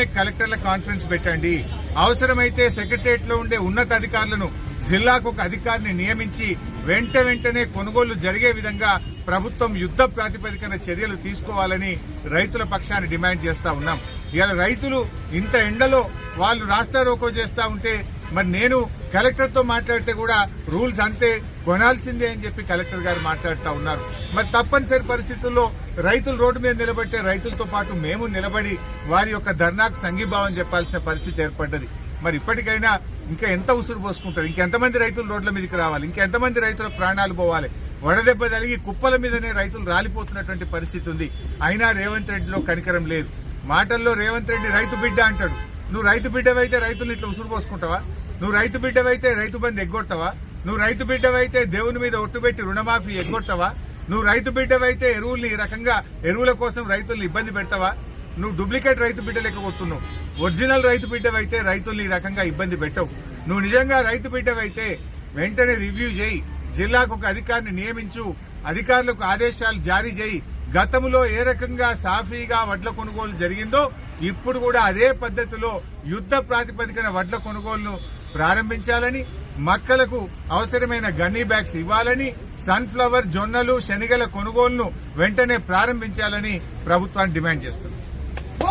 కలెక్టర్ల కాన్ఫరెన్స్ పెట్టండి. అవసరమైతే సెక్రటరియట్ లో ఉండే ఉన్నతాధికారులను జిల్లాకు ఒక అధికారిని నియమించి వెంటనే కొనుగోళ్లు జరిగే విధంగా ప్రభుత్వం యుద్ధ ప్రాతిపదికన చర్యలు తీసుకోవాలని రైతుల పక్షాన్ని డిమాండ్ చేస్తా ఉన్నాం. ఇవాళ రైతులు ఇంత ఎండలో వాళ్ళు రాస్తా రోకో చేస్తా ఉంటే మరి నేను కలెక్టర్ తో మాట్లాడితే కూడా రూల్స్ అంతే కొనాల్సిందే అని చెప్పి కలెక్టర్ గారు మాట్లాడుతూ ఉన్నారు. మరి తప్పనిసరి పరిస్థితుల్లో రైతులు రోడ్డు మీద నిలబడితే రైతులతో పాటు మేము నిలబడి వారి యొక్క ధర్నాకు సంఘీభావం చెప్పాల్సిన పరిస్థితి ఏర్పడ్డది. మరి ఇప్పటికైనా ఇంకా ఎంత ఉసురు పోసుకుంటారు? ఇంకెంతమంది రైతులు రోడ్ల మీదకి రావాలి? ఇంకెంతమంది రైతుల ప్రాణాలు పోవాలి? వడదెబ్బ తగిలి కుప్పల మీదనే రైతులు రాలిపోతున్నటువంటి పరిస్థితి ఉంది. అయినా రేవంత్ రెడ్డిలో కనికరం లేదు. మాటల్లో రేవంత్ రెడ్డి రైతు బిడ్డ అంటాడు. నువ్వు రైతు బిడ్డవైతే రైతులు ఇట్లా ఉసురు పోసుకుంటావా? నువ్వు రైతు బిడ్డవైతే రైతు బంధు ఎగ్గొడతావా? నువ్వు రైతు బిడ్డవైతే దేవుని మీద ఒట్టుబెట్టి రుణమాఫీ ఎగ్గొడతావా? నువ్వు రైతు బిడ్డవైతే ఎరువుల్ని ఈ రకంగా ఎరువుల కోసం రైతుల్ని ఇబ్బంది పెడతావా? నువ్వు డూప్లికేట్ రైతు బిడ్డ లెక్క కొడుతున్నావు. ఒరిజినల్ రైతు బిడ్డవైతే రైతుల్ని ఈ రకంగా ఇబ్బంది పెట్టవు. నువ్వు నిజంగా రైతు బిడ్డవైతే వెంటనే రివ్యూ చేయి, జిల్లాకు ఒక అధికారిని నియమించు, అధికారులకు ఆదేశాలు జారీ చేయి. గతంలో ఏ రకంగా సాఫీగా వడ్ల కొనుగోలు జరిగిందో ఇప్పుడు కూడా అదే పద్ధతిలో యుద్ధ ప్రాతిపదికన వడ్ల కొనుగోలును ప్రారంభించాలని, మక్కలకు అవసరమైన గన్నీ బ్యాగ్స్ ఇవ్వాలని, సన్ఫ్లవర్, జొన్నలు, శనగల కొనుగోలును వెంటనే ప్రారంభించాలని ప్రభుత్వాన్ని డిమాండ్ చేస్తుంది.